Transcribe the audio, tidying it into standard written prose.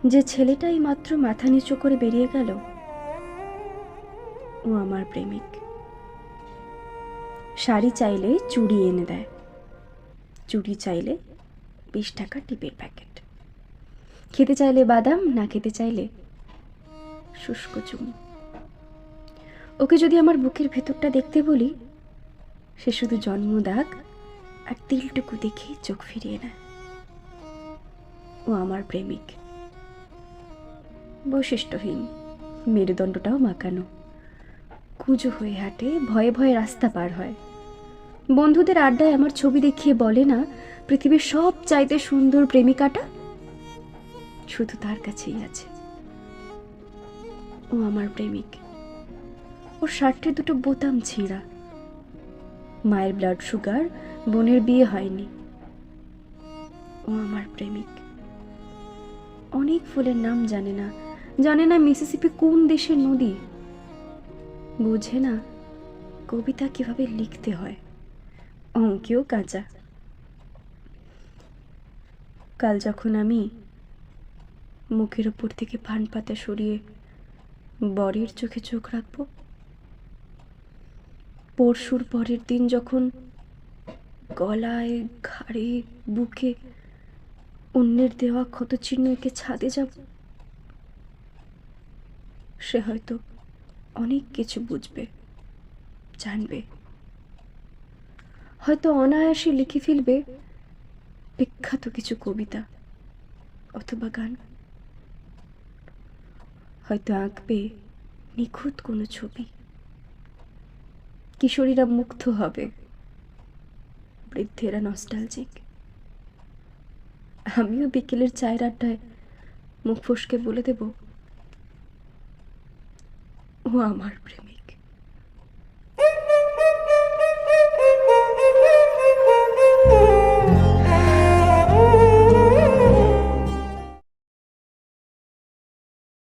যে ছেলেটাই মাত্র মাথা নিচু করে বেরিয়ে গেল, ও আমার প্রেমিক। শাড়ি চাইলে চুড়ি এনে দেয়, চুড়ি চাইলে 20 টাকা টিপের প্যাকেট, খেতে চাইলে বাদাম, না খেতে চাইলে শুষ্ক চুমু। ওকে যদি আমার বুকের ভেতরটা দেখতে বলি, সে শুধু জন্মদাগ আর তিলটুকু দেখে চোখ ফিরিয়ে নেয়। ও আমার প্রেমিক, বৈশিষ্ট্যহীন, মেরুদণ্ডটাও মাকানো, কুঁজো হয়ে হাঁটে, ভয়ে ভয়ে রাস্তা পার হয়। বন্ধুদের আড্ডায় আমার ছবি দেখিয়ে বলে না, পৃথিবীর সব চাইতে সুন্দর প্রেমিকাটা শুধু তার কাছেই আছে। ও আমার প্রেমিক। ওর শার্টের দুটো বোতাম ছিঁড়া, মায়ের ব্লাড সুগার, বোনের বিয়ে হয়নি। ও আমার প্রেমিক। অনেক ফুলের নাম জানে না, জানে না মিসিসিপি কোন দেশের নদী, বোঝে না কবিতা কিভাবে লিখতে হয়, অঙ্কেও কাঁচা। কাল যখন আমি মুখের ওপর থেকে পান পাতা সরিয়ে বরের চোখে চোখ রাখবো, পরশুর পরের দিন যখন গলায়, ঘাড়ে, বুকে অন্যের দেওয়া ক্ষত চিহ্ন এঁকে ছাদে যাব, সে হয়তো অনেক কিছু বুঝবে, জানবে, হয়তো অনায়াসে লিখে ফেলবে বিখ্যাত কিছু কবিতা অথবা গান, হয়তো আঁকবে নিখুঁত কোনো ছবি। কিশোরীরা মুগ্ধ হবে, বৃদ্ধেরা নস্টালজিক। আমিও বিকেলের চায়ের আড্ডায় মুখ ফসকে বলে দেব, ও আমার প্রেমিক।